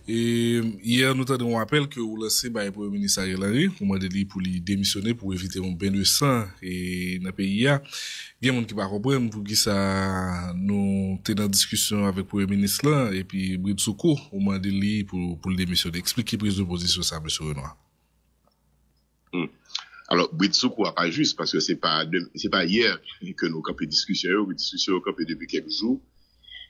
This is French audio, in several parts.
Et hier, nous avons rappel que vous lancez le Premier ministre Ariel Henry pour demander pour lui démissionner pour éviter un bain de sang et dans le pays. Il y a des gens qui ne comprennent pas pour qui ça nous sommes en discussion avec le Premier ministre là et puis Bride Soukou au moment de lui pour le démissionner. Expliquez prise de position ça, M. Renoir. Alors, Bride Soukou n'est pas juste parce que c'est pas hier que nous avons discussion, depuis quelques jours.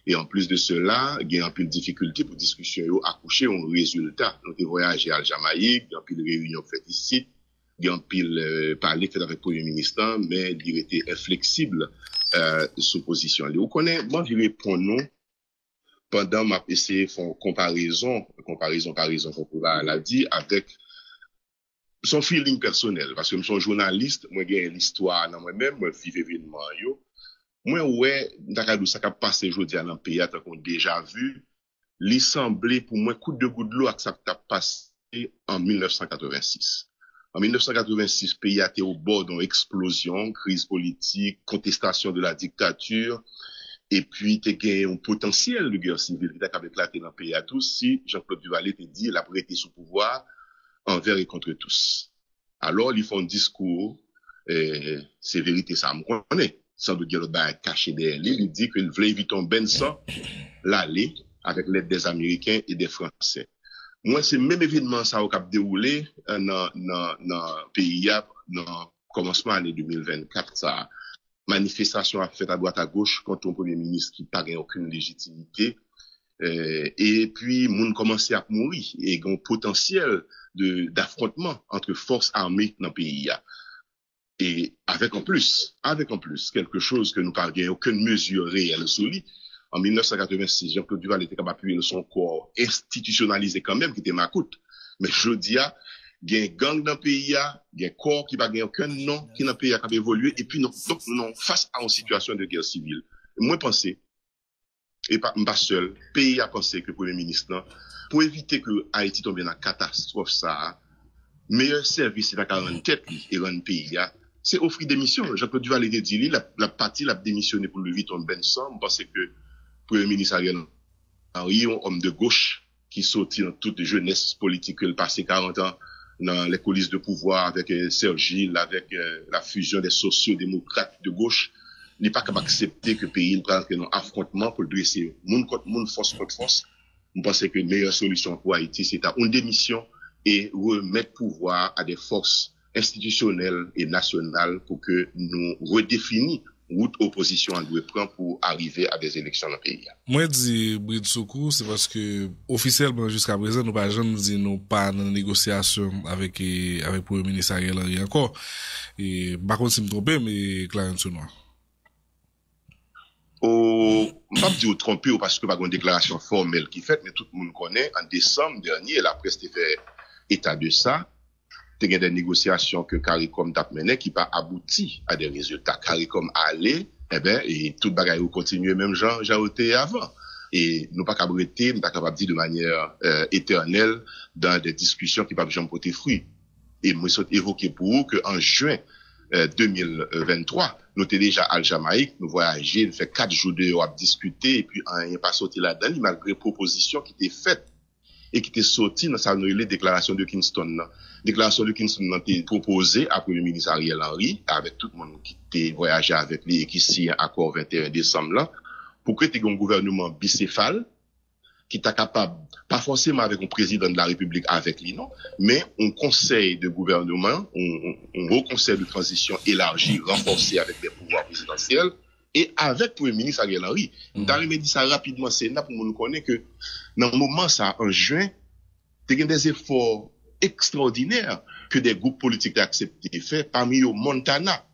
Et en plus de cela, il y a un peu de difficulté pour discussion accoucher un résultat. Donc, il voyage à Jamaïque, il y a un peu de réunion faite ici, il y a un peu de parler fait avec le Premier ministre, mais il était inflexible sous position. Vous connaissez, moi, je réponds non pendant ma essayé faire comparaison, comme vous l'a dit, avec son feeling personnel. Parce que je suis journaliste, moi, j'ai l'histoire dans moi-même, moi, je vis événement, moi, ouais, d'accord, ça a passé aujourd'hui dans le pays, tant qu'on déjà vu, il semblait pour moi coup de l'eau que ça a passé en 1986. En 1986, le pays a été au bord d'une explosion, crise politique, contestation de la dictature, et puis, il y a un potentiel de guerre civile qui a éclaté dans le pays à tous si Jean-Claude Duvalier te dit, il a prêté sous pouvoir envers et contre tous. Alors, ils font un discours, c'est vérité, ça me connaît. Sans doute, il y a l'autre bain caché derrière lui. Il dit qu'il voulait éviter un ben sang, l'aller, avec l'aide des Américains et des Français. Moi, c'est le même événement, ça, qui a déroulé, dans le pays, dans le commencement de l'année 2024, ça. Manifestation a fait à droite à gauche contre un premier ministre qui n'a aucune légitimité. Et puis, moun commençait à mourir. Et il y a un potentiel d'affrontement entre forces armées dans le pays. Et avec en plus, quelque chose que nous n'avons aucune mesure réelle sur lui. En 1986, Jean-Claude Duvalier était capable d'appuyer son corps institutionnalisé quand même, qui était Macoute. Mais je dis, il y a un gang dans le pays, il y a un corps qui n'a aucun nom, qui dans le pays a évolué, et puis donc, nous, face à une situation de guerre civile. Moi, pensez, et pas seul, le pays a pensé que le Premier ministre, pour éviter que Haïti tombe dans la catastrophe, ça, meilleur service, c'est la rendre tête, et rendre le pays, c'est offrir des missions. Jean-Claude Duvalier dit, la partie l'a démissionné pour le vite en ben sang, parce que le Premier ministre Ariel Henry, un homme de gauche, qui sortit dans toute jeunesse politique, il passé 40 ans dans les coulisses de pouvoir avec Serge Gilles, avec la fusion des sociaux-démocrates de gauche, il n'est pas capable d'accepter que le pays prenne un affrontement pour le dresser monde contre monde, force contre force. Je pense que la meilleure solution pour Haïti, c'est une démission et remettre pouvoir à des forces institutionnelles et nationales pour que nous redéfinissions route opposition doit prendre pour arriver à des élections dans le pays. Moi, je dis Bride Soukou, c'est parce que, officiellement, jusqu'à présent, nous pas jamais dit nous pas dans négociation avec le Premier ministre Ariel Henry encore. Et, par contre, si je me trompe, mais Clarence Noir. Pas dire tromper parce que pas une déclaration formelle qui fait, mais tout le monde connaît, en décembre dernier, la presse fait état de ça. Il y a des négociations que CARICOM t'a mené qui pas abouti à des résultats. CARICOM allait, et tout bagaille continue même Jean été avant. Et nous pas capable nous pas capable dire de manière éternelle dans des discussions qui pas jamais porter fruit. Et moi j'ai évoqué pour vous que en juin 2023, nous étions déjà à Jamaïque, nous voyageons, nous fait 4 jours de à discuter et puis on n'est pas sorti là-dedans malgré propositions qui étaient faites et qui était sorti dans sa déclaration de Kingston. Déclaration de Kingston a été proposée à Premier ministre Ariel Henry, avec tout le monde qui était voyagé avec lui et qui signe accord 21 décembre là, pour que tu aies un gouvernement bicéphale, qui est capable, pas forcément avec un président de la République avec lui, non, mais un conseil de gouvernement, un haut conseil de transition élargi, renforcé avec des pouvoirs présidentiels, et avec le Premier ministre Ariel Henry. Nous avons dit ça rapidement, c'est là pour nous connaître que dans le moment, ça, en juin, il y a des efforts extraordinaires que des groupes politiques ont accepté de faire, parmi eux Montana.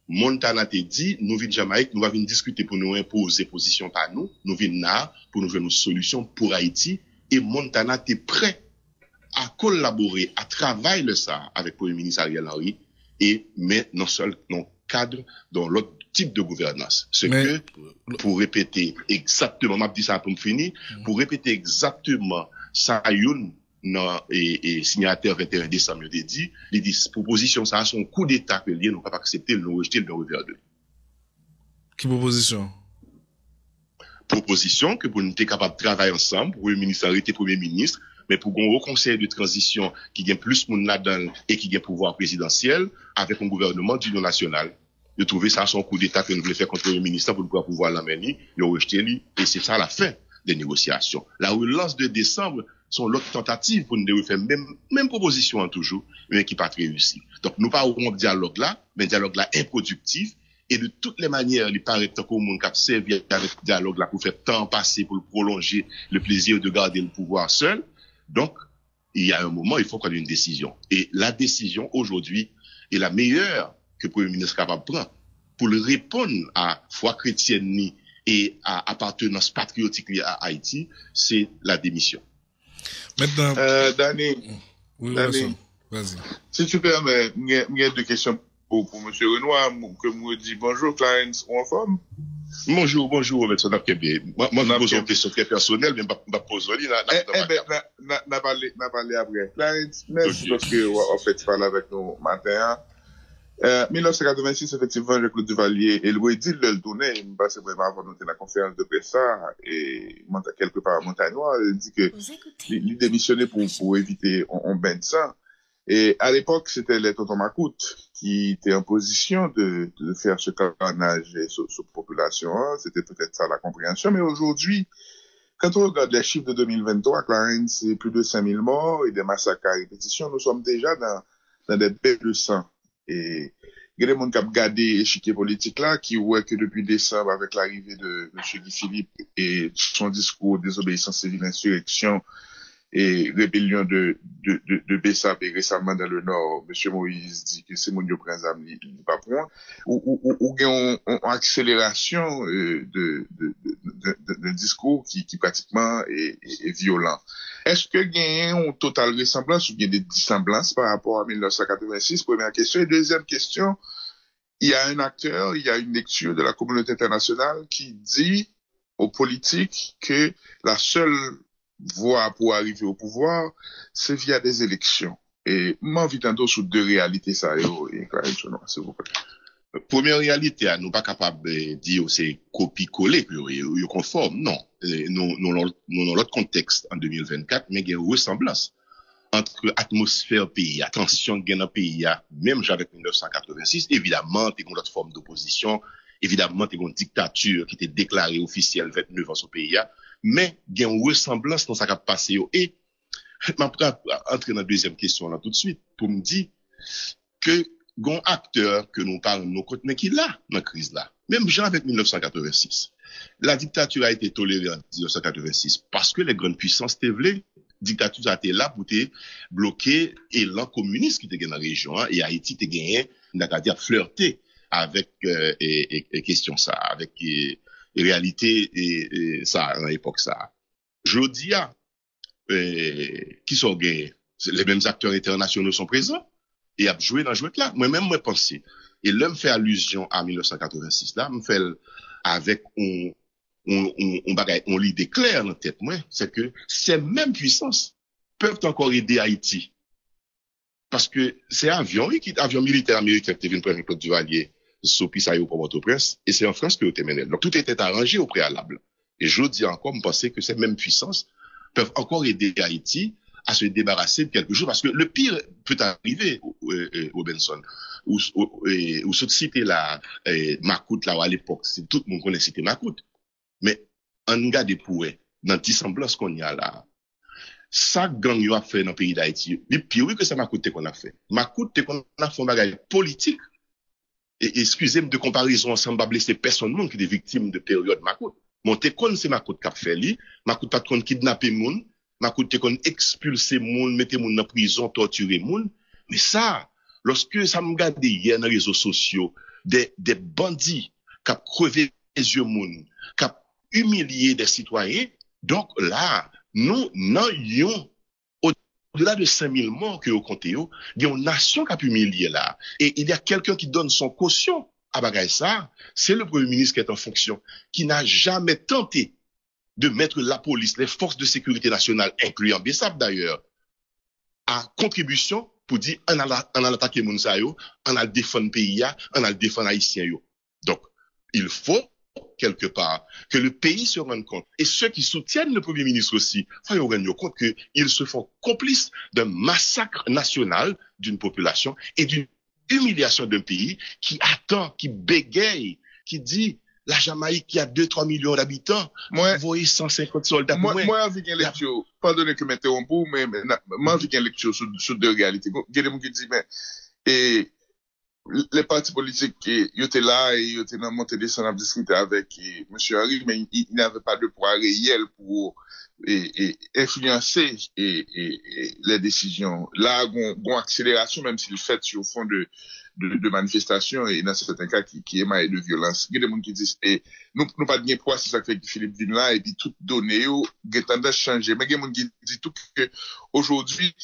Montana te dit, nous venons de Jamaïque, nous allons discuter pour nous imposer position par nous, nous venons là pour nous faire une solution pour Haïti, et Montana est prêt à collaborer, à travailler ça avec le Premier ministre Ariel Henry, et mais non seul dans cadre, dans l'autre type de gouvernance. Que, pour répéter exactement, m'a dit ça pour me finir, pour répéter exactement ça, et signataire 21 décembre, il dit, proposition, ça a son coup d'état que l'IA n'a pas accepté, le rejeter, le revers de. Qui proposition? proposition que pour nous être capable de travailler ensemble, pour le ministre arrêter premier ministre, mais pour qu'on conseil de transition qui gagne plus monde là-dedans et qui gagne pouvoir présidentiel avec un gouvernement d'union nationale. De trouver ça son coup d'état que nous voulons faire contre le ministre pour pouvoir l'amener, le rejeter lui, et c'est ça la fin des négociations. La relance de décembre sont l'autre tentative pour nous faire même proposition en toujours, mais qui pas très réussi. Donc nous pas un dialogue là, mais dialogue là improductif, et de toutes les manières, il paraît que le monde qui a servi avec ce dialogue là pour faire temps passer, pour prolonger le plaisir de garder le pouvoir seul. Donc, il y a un moment, il faut qu'on ait une décision. Et la décision aujourd'hui est la meilleure que le Premier ministre est capable de prendre pour le répondre à foi chrétienne et à appartenance patriotique à Haïti, c'est la démission. Maintenant, Danny, oui, Danny, vas-y. si tu permets, il y a deux questions pour M. Renoir, que me dit bonjour Clarence, en forme? Bonjour, Robertson. Moi, je pose une question très personnelle, mais je ne pose rien. N'a parlé après. Clarence, merci parce que, en fait, tu parles avec nous matin. 1986, effectivement, Jean-Claude Duvalier, et le dit le tourner, parce que vraiment avant de la conférence de presse, et quelque part à Montagnois, il dit que il démissionnait pour éviter un bain de sang. Et à l'époque, c'était les Tonton Macoute qui étaient en position de faire ce carnage sur population. C'était peut-être ça la compréhension. Mais aujourd'hui, quand on regarde les chiffres de 2023, Clarence, c'est plus de 5000 morts et des massacres à répétition. Nous sommes déjà dans des bains de sang. Et il y a des gens qui ont gardé l'échiquier politique là, qui voient que depuis décembre, avec l'arrivée de M. Guy Philippe et son discours désobéissance civile, insurrection, et rébellion de Bessap et récemment dans le Nord, M. Moïse dit que c'est mon prince il pas point, ou une accélération de discours qui pratiquement est violent. Est-ce que il y a une totale ressemblance ou il y a des dissemblances par rapport à 1986? Première question. Et deuxième question, il y a un acteur, il y a une lecture de la communauté internationale qui dit aux politiques que la seule voie pour arriver au pouvoir, c'est via des élections. Et m'envie d'entendre sur deux réalités, ça, et s'il vous plaît. Première réalité, nous pas capable de dire c'est copie-coller, que conforme. Non. Nous, dans l'autre contexte, en 2024, mais il y a une ressemblance entre atmosphère pays, attention dans le pays, même avec 1986, évidemment, il y a une autre forme d'opposition, évidemment, il y a une dictature qui était déclarée officielle 29 ans au pays, mais il y a une ressemblance dans ce qui a passé. Et je vais entrer dans la deuxième question là tout de suite pour me dire que un acteur que nous parlons, mais qui est là dans la crise là, même genre avec 1986. La dictature a été tolérée en 1986 parce que les grandes puissances étaient voulu. Dictature a été là pour te bloquer l'élan communiste qui était dans la région, et Haïti était gagné, c'est-à-dire flirter avec et question ça, avec réalité et ça à l'époque ça. Je dis qui sont gagnés, les mêmes acteurs internationaux sont présents et a joué dans jouet là. Moi-même moi pensé et l'homme fait allusion à 1986 là, me fait avec on l'idée claire dans tête moi, c'est que ces mêmes puissances peuvent encore aider Haïti. Parce que c'est avion militaire américain qui vient prendre Claude Duvalier sous Pissayo pour Port-au-Prince, et c'est en France que vous mené. Donc tout était arrangé au préalable. Et je dis encore, me penser que ces mêmes puissances peuvent encore aider Haïti à se débarrasser de quelque chose, parce que le pire peut arriver au Benson, ou cette cité là, Macoute là, à l'époque, c'est tout le monde connaît cité Macoute. Mais en garde pour dans la dissemblance qu'on y a là, ça gang yo a fait dans le pays d'Haïti, le pire que ça m'a coûté qu'on a fait. M'a coûté qu'on a fait un bagage politique. Et excusez-moi de comparaison ensemble, pas blesser personne monde qui est victime de période Macoute. Monté kon c'est Macoute qui a fait li, Macoute pas kon kidnapper moun, Macoute kon expulser moun, mettre moun en prison, torturer moun. Mais ça, lorsque ça me regarde hier dans les réseaux sociaux, des bandits qui ont crevé les yeux moun, qui ont humilié des citoyens, donc là, nous n'ayons au-delà de 5000 morts que vous comptez, il y a une nation qui a pu humilier là. Et il y a quelqu'un qui donne son caution à bagaille ça, c'est le Premier ministre qui est en fonction, qui n'a jamais tenté de mettre la police, les forces de sécurité nationale, incluant Bessap d'ailleurs, à contribution pour dire on a attaqué Mounsayo, on a défendu le pays, on a défendu Haïtien. Donc, il faut quelque part, que le pays se rende compte. Et ceux qui soutiennent le Premier ministre aussi, faut se rendre compte qu'ils se font complices d'un massacre national d'une population et d'une humiliation d'un pays qui attend, qui bégaye, qui dit la Jamaïque qui a 2-3 millions d'habitants, vous voyez 150 soldats. Moi, avec une lecture, pardonnez que m'interrompe, mais moi, avec une lecture sur deux réalités. Il y a des gens qui disent, mais, et, les partis politiques, ils étaient là et ils étaient dans montée descendre à discuter avec M. Harry, mais ils n'avaient pas de poids réel pour influencer les décisions. Là, une accélération, même s'il fait sur fond de manifestations et dans certains cas qui émaillent de violence. Il y a des gens qui disent, et nous pas de bien poids, c'est ça que fait Philippe vient là et puis tout donné, il y a tendance à changer. Mais il y a des gens qui disent tout que aujourd'hui,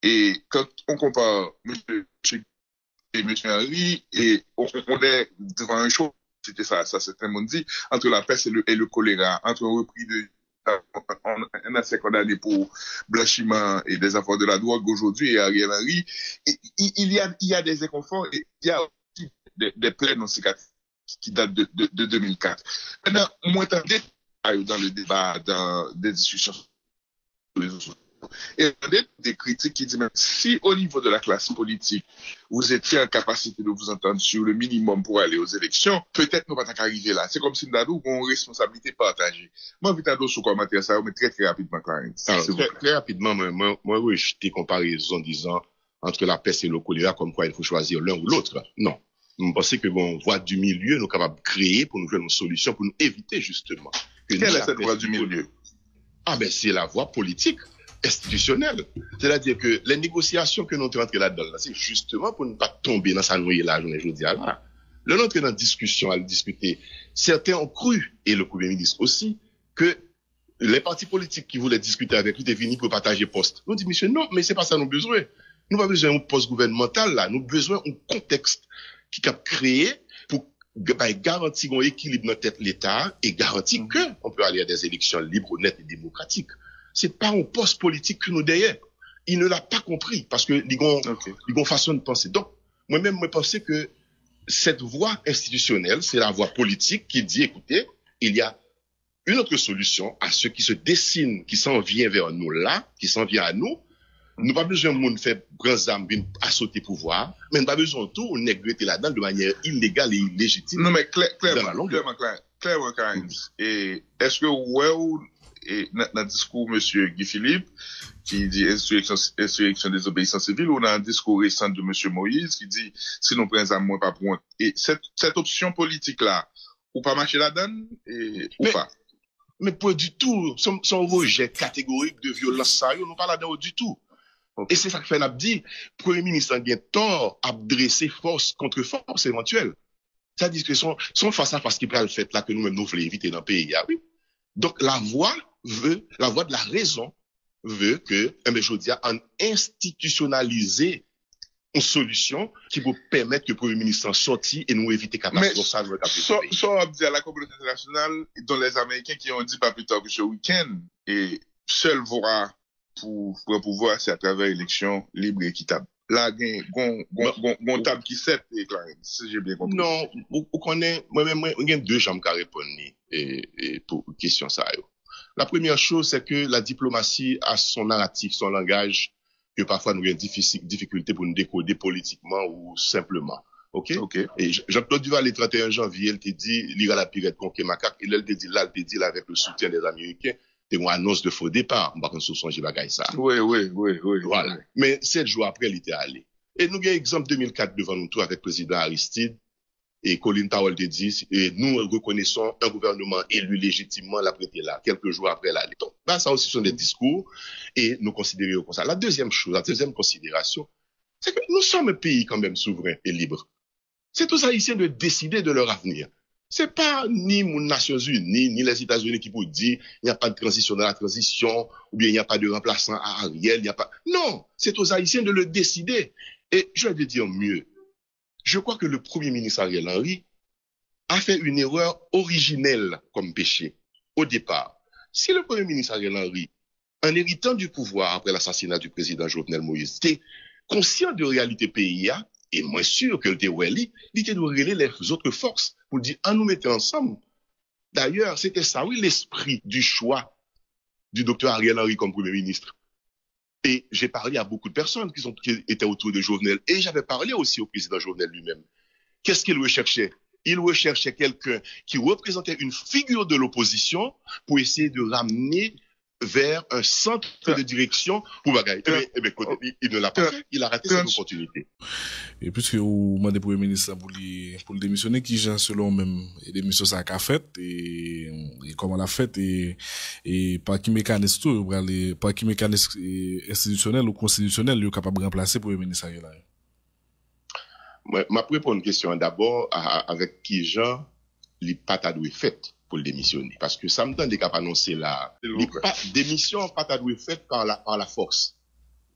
et quand on compare M. Henry, et on est devant un show, c'était ça certains monde dit, entre la peste et le choléra, entre un repris un assez condamné pour blanchiment et des affaires de la drogue aujourd'hui et Ariel Henry, il y a des inconforts et il y a aussi des plaies non cicatrices qui datent de 2004. Maintenant, moins de détails dans le débat, dans des discussions sur les autres. Et des critiques qui disent même si au niveau de la classe politique vous étiez en capacité de vous entendre sur le minimum pour aller aux élections, peut-être nous pas arriver là. C'est comme si nous avons une responsabilité partagée. Moi, je vais sur commentaire ça, mais très rapidement, Clarence. Très rapidement, moi, je t'ai comparaison en disant entre la peste et le choléra, comme quoi il faut choisir l'un ou l'autre. Non. Nous pensons que bon, voie du milieu, nous sommes capables de créer pour nous faire une solution, pour nous éviter justement. Quelle est cette voie du milieu? Ah ben, c'est la voie politique. Institutionnelle. C'est-à-dire que les négociations que nous sommes entrés là-dedans, c'est justement pour ne pas tomber dans sa noyée la journée jeudi à là. Là, nous entrons dans la discussion, à le discuter. Certains ont cru, et le Premier ministre aussi, que les partis politiques qui voulaient discuter avec lui étaient venus pour partager poste. Nous dit, monsieur, non, mais c'est pas ça nous besoin. Nous pas besoin d'un poste gouvernemental là. Nous besoin d'un contexte qui a créé pour garantir un équilibre dans tête l'État et garantir qu'on peut aller à des élections libres, honnêtes et démocratiques. C'est pas un poste politique que nous derrière. Il ne l'a pas compris parce que ils ont façon de penser. Donc, moi-même, je pense que cette voie institutionnelle, c'est la voie politique qui dit, écoutez, il y a une autre solution à ceux qui se dessinent, qui s'en vient vers nous là, qui s'en vient à nous. Nous pas besoin de monde faire grands armes à sauter pouvoir, mais nous pas besoin de tout négreter là-dedans de manière illégale et illégitime. Non, mais clairement, et est-ce que et dans le discours M. Guy Philippe, qui dit insurrection des obéissances civiles, ou dans un discours récent de M. Moïse, qui dit si nous prenons à moins pas pour. Et cette option politique-là, ou pas marcher là-dedans, ou pas? Mais pas du tout. Son rejet catégorique de violence, ça, nous pas là-dedans du tout. Okay. Et c'est ça que fait dit, Premier ministre a bien tort à dresser force contre force éventuelle. C'est-à-dire que son face à face qui prend le fait là que nous-mêmes nous voulons éviter dans le pays, oui. Donc, la voie de la raison veut que, je dis, en institutionnaliser une solution qui vous permettre que le Premier ministre en sorti et nous éviter catastrophe. Ça on dit à la communauté internationale, dont les Américains qui ont dit pas plus tard que ce week-end, et seul voie pour pouvoir, c'est à travers élection libre et équitable. Là, gon table qui sait, si j'ai bien compris. Non, vous connaissez, moi-même, il y a deux jambes qui répondent pour question ça. La première chose, c'est que la diplomatie a son narratif, son langage, que parfois nous avons difficulté pour nous décoder politiquement ou simplement. OK? Et Jean-Claude Duval, le 31 janvier, il te dit, il ira la pirate conquête macaque, et là, il te dit, avec le soutien des Américains, c'est une annonce de faux départ. On va qu'on songe bagaille ça. Oui. Voilà. Mais 7 jours après, il était allé. Et nous avons exemple 2004 devant nous tous avec le président Aristide et Colin Powell te dit, et nous reconnaissons un gouvernement élu légitimement la prêté là, quelques jours après l'aller. Donc, ça aussi sont des discours et nous considérons comme ça. La deuxième considération, c'est que nous sommes un pays quand même souverain et libre. C'est aux Haïtiens de décider de leur avenir. C'est pas ni les Nations Unies, ni les États-Unis qui vous disent il n'y a pas de transition dans la transition, ou bien il n'y a pas de remplaçant à Ariel, il n'y a pas. Non, c'est aux Haïtiens de le décider. Et je vais te dire mieux. Je crois que le Premier ministre Ariel Henry a fait une erreur originelle comme péché au départ. Si le Premier ministre Ariel Henry, en héritant du pouvoir après l'assassinat du président Jovenel Moïse, était conscient de la réalité pays, et moins sûr que le Teweli, il était de relayer les autres forces pour dire, nous mettre ensemble D'ailleurs, c'était ça, oui, l'esprit du choix du docteur Ariel Henry comme Premier ministre. Et j'ai parlé à beaucoup de personnes qui étaient autour de Jovenel. Et j'avais parlé aussi au président Jovenel lui-même. Qu'est-ce qu'il recherchait? Il recherchait quelqu'un qui représentait une figure de l'opposition pour essayer de ramener vers un centre de direction pour bagaille. Eh bien, il ne l'a pas fait. Il a raté cette opportunité. Et puisque vous demandez pour le ministre pour le démissionner, qui genre selon même démission ça a fait et comment l'a fait et par qui mécanisme tout, par qui mécanisme institutionnel ou constitutionnel il est capable de remplacer pour le ministre là. Ma répondre une question d'abord avec qui genre il pas ta doué fait pour le démissionner parce que ça me donne des cap annoncer là démission pas ta doué fait par la force.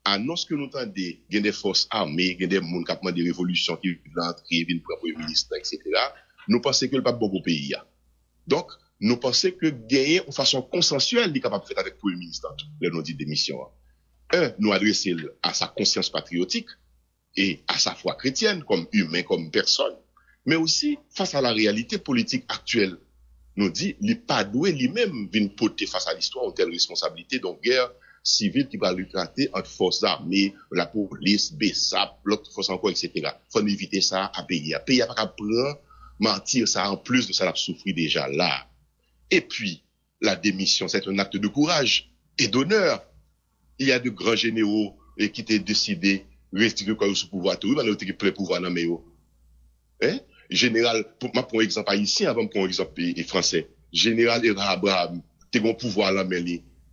Annonce que nous entendons, il y a des forces armées, il y a des gens qui ont des révolutions qui viennent entrer, viennent pour le Premier ministre, etc. Nous pensons que le pas bon pour le pays. Donc, nous pensons que gagner de façon consensuelle, il est capable de faire avec le Premier ministre, le nom dit démission. Nous adresser à sa conscience patriotique et à sa foi chrétienne, comme humain, comme personne. Mais aussi, face à la réalité politique actuelle, nous dit, il n'est pas doué lui-même venir porter face à l'histoire une telle responsabilité, donc guerre civile qui va lucrater entre forces armées, la police, BESAP, l'autre force encore, etc. Il faut éviter ça à payer. À payer, à pas prendre, mentir, ça en plus de ça, l'a souffrir déjà là. Et puis, la démission, c'est un acte de courage et d'honneur. Il y a de grands généraux qui étaient décidés de rester sous pouvoir. Tout le monde a plein pouvoir dans mes Général, pour exemple haïtien, avant pour exemple français. Général Era Abraham, t'es bon pouvoir là, mais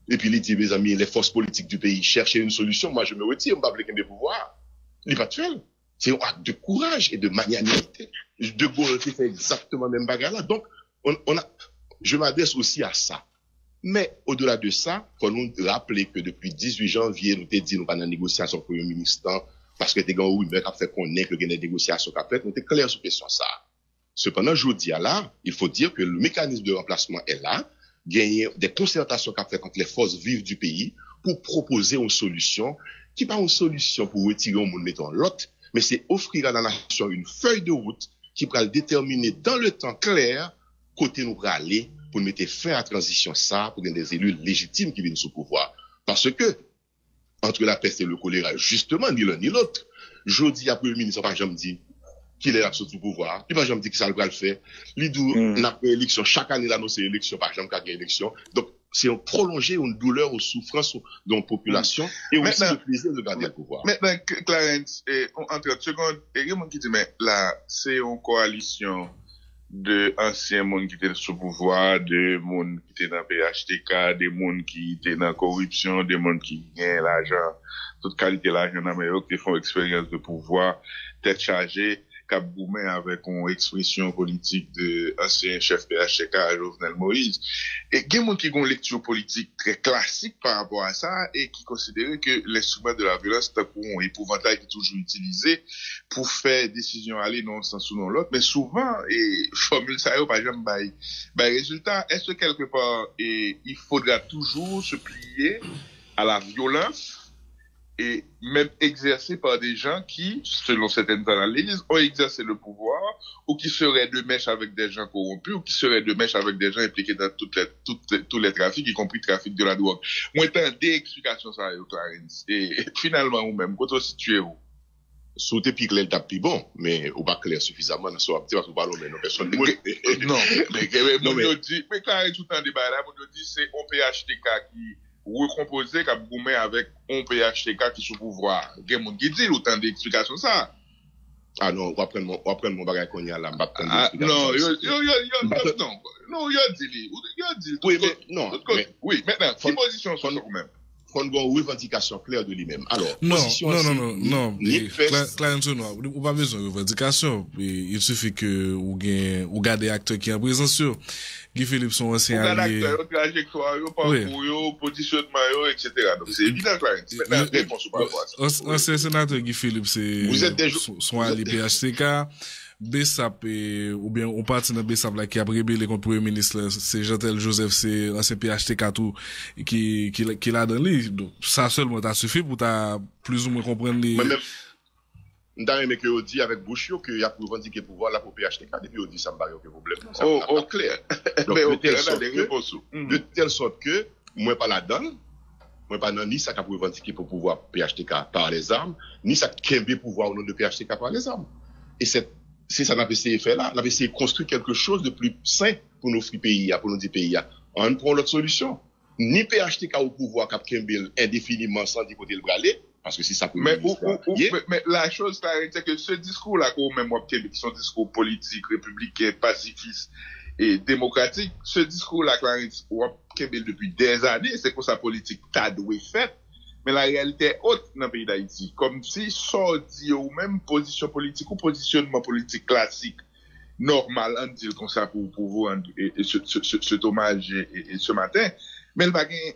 et puis, il dit, mes amis, les forces politiques du pays cherchaient une solution. Moi, je me retire, je ne vais pas appeler des pouvoirs. Il n'est pas actuel. C'est un acte de courage et de magnanimité. De Gaulle qui fait exactement le même bagarre là. Donc, je m'adresse aussi à ça. Mais, au-delà de ça, il faut nous rappeler que depuis 18 janvier, nous t'ai dit, nous pas dans négociation avec le Premier ministre, parce que t'es gars oui, mais qui a fait connaître que des négociations qu'a fait, nous t'es clair sur question ça. Cependant, je dis là, il faut dire que le mécanisme de remplacement est là. Gagner des concertations qu'a fait entre les forces vives du pays pour proposer une solution qui pas une solution pour retirer un monde mettons l'autre, mais c'est offrir à la nation une feuille de route qui pourra déterminer dans le temps clair côté nous aller pour mettre fin à la transition ça pour des élus légitimes qui viennent sous pouvoir. Parce que entre la peste et le choléra, justement, ni l'un ni l'autre, je dis à Premier ministre, par exemple, dit qu'il est là sous pouvoir. Il va jamais dire que ça le faire. Il n'a pas élection. Chaque année, il annonce élection, par exemple, qu'il y a élection. Donc, c'est un prolonger une douleur, une souffrance de la population et aussi le plaisir de garder le pouvoir. Maintenant, Clarence, en 30 secondes, il y a quelqu'un qui dit, mais là, c'est une coalition de anciens monde qui étaient sous pouvoir, de monde qui étaient dans PHTK, des monde qui étaient dans corruption, des monde qui gagnent l'argent, toute qualité l'argent dans Amérique, qui font expérience de pouvoir, tête chargée, cap gourmet avec une expression politique de ancien chef PHTK, Jovenel Moïse. Et il y a des gens qui ont une lecture politique très classique par rapport à ça et qui considèrent que l'instrument de la violence est un épouvantail qui est toujours utilisé pour faire décision aller dans un sens ou dans l'autre. Mais souvent, et formule ça, par exemple, résultat, est-ce que quelque part, il faudra toujours se plier à la violence et même exercé par des gens qui, selon certaines analyses, ont exercé le pouvoir ou qui seraient de mèche avec des gens corrompus ou qui seraient de mèche avec des gens impliqués dans tous les trafics, y compris le trafic de la drogue. Moi, t'as des explications ça, Clarence. Et finalement, ou même, quand on situe où? Sous tes pics, l'elle tape plus bon, mais ou pas clair suffisamment dans son petit, parce que pas l'homme, non, personne. Non, mais Clarence, tout le temps débat là, on dit c'est un PHTK qui recomposer comme gourmet avec un PHTK qui sous pouvoir. Il y a des gens qui disent autant d'explications ça. Ah non, on va prendre mon bagage qu'on y a là, non, il a dit. Oui, mais non. Oui, maintenant, quelle position sont nous même? Faut une revendication claire de lui-même. Alors, non. Clarence, on pas besoin de revendication. Il suffit que ou garde des acteurs qui en présence sur. Guy Philippe son ancien allié. Trajectoire, parcours, positionnement, etc. Donc c'est évident, Clarence. Maintenant, réponse par rapport à ça. Ancien sénateur Guy Philippe, c'est son allié PHTK. BESAP ou bien on parti dans BESAP là qui a rébellé contre le Premier ministre, c'est Jean-Tel Joseph, c'est ancien PHTK tout qui l'a dans lui. Donc ça seulement t'a suffi pour t'a plus ou moins comprendre les M'ta aimé que dit avec Bouchio que y a pour revendiquer pouvoir là pour PHTK depuis on dit ça me paraît aucun problème. Clair. Donc, Mais de au telle clair, sorte des que- réponses. de telle sorte que moi pas là-dedans, moi pas dans ni ça qu'a pour revendiquer pour pouvoir PHTK par les armes, ni ça kembe pouvoir au nom de PHTK par les armes. Et c'est ça n'a pas essayé de faire là, on a essayé de construire quelque chose de plus sain pour nos pays, pour nos 10 pays. On prend l'autre solution. Ni PHTK au pouvoir cap kembe indéfiniment sans dire côté le braler, parce que si ça peut Mais la chose, c'est que ce discours-là, qu'on même moi, qui sont discours politiques, républicains, pacifistes et démocratiques, ce discours-là, Clarence, depuis des années, c'est que sa politique t'a doué faite, mais la réalité est haute dans le pays d'Haïti. Comme si sorti ou même position politique ou positionnement politique classique, normal, on dit comme ça pour vous, et cet hommage et ce matin, mais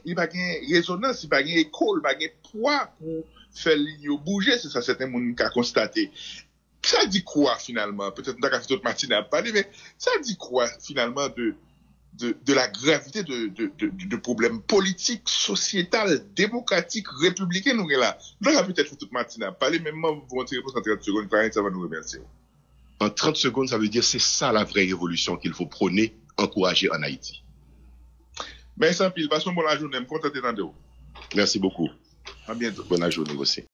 il va gagner résonance, il va gagner écho, il va gagner poids pour faire bouger, c'est ça, certains monde qui a constaté. Ça dit quoi finalement? Peut-être qu'on a fait toute matinée à parler, mais ça dit quoi finalement de la gravité de problèmes politiques, sociétal, démocratiques, républicains, nous là. Donc, on a peut-être fait toute matinée à parler, mais moi, vous retirez pour 30 secondes, ça va nous remercier. En 30 secondes, ça veut dire c'est ça la vraie révolution qu'il faut prôner, encourager en Haïti. Ben, sans pile, passons bonne journée, me contenter dans de vous. Merci beaucoup. À bientôt. Bonne journée aussi.